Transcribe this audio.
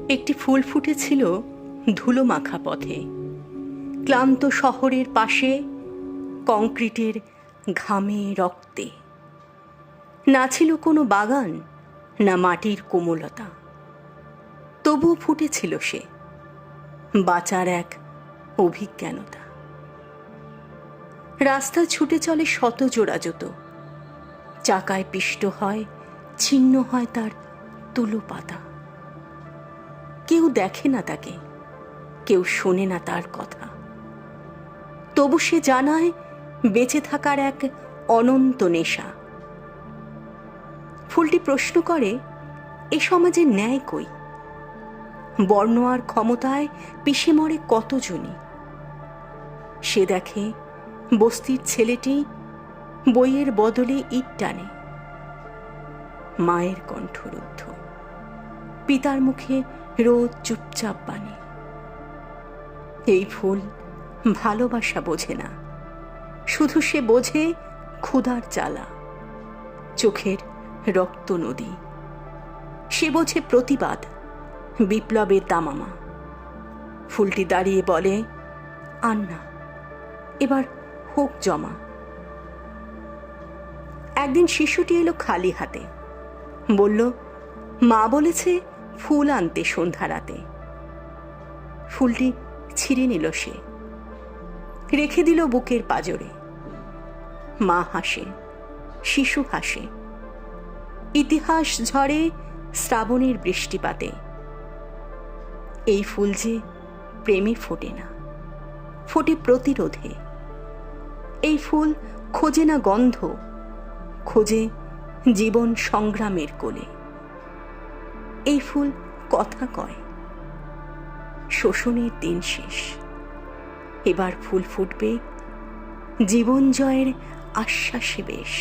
একটি ফুল ফুটেছিল ধুলো মাখা পথে, ক্লান্ত শহরের পাশে, কংক্রিটের ঘামে রক্তে। না ছিল কোনো বাগান, না মাটির কোমলতা, তবুও ফুটেছিল সে, বাঁচার এক অভিজ্ঞানতা। রাস্তা ছুটে চলে শত জোড়া জুতো, চাকায় পিষ্ট হয়, ছিন্ন হয় তার তুলো পাতা। কেউ দেখে না তাকে, কেউ শোনে না তার কথা, তবু সে জানায় বেঁচে থাকার এক অনন্ত নেশা। ফুলটি প্রশ্ন করে, এ সমাজে ন্যায় কই? বর্ণ আর ক্ষমতায় পিষে মরে কতজনই। সে দেখে বস্তির ছেলেটি বইয়ের বদলে ইট টানে, মায়ের কণ্ঠরুদ্ধ, পিতার মুখে রোজ চুপচাপ বাণী। এই ফুল ভালোবাসা বোঝে না, শুধু সে বোঝে ক্ষুধার জ্বালা, চোখের রক্ত নদী। সে বোঝে প্রতিবাদ, বিপ্লবের দামামা। ফুলটি দাঁড়িয়ে বলে, আন্না, এবার হোক জমা। একদিন শিশুটি এলো খালি হাতে, বলল, মা বলেছে ফুল আনতে সন্ধ্যা রাতে। ফুলটি ছিঁড়ে নিল সে, রেখে দিল বুকের পাঁজরে। মা হাসে, শিশু হাসে, ইতিহাস ঝরে শ্রাবণের বৃষ্টিপাতে। এই ফুল যে প্রেমে ফোটে না, ফোটে প্রতিরোধে। এই ফুল খোঁজে না গন্ধ, খোঁজে জীবন সংগ্রামের কোলে। এই ফুল কথা কয়, শোষণের দিন শেষ, এবার ফুল ফুটবে জীবন জয়ের আশ্বাসে বেশ।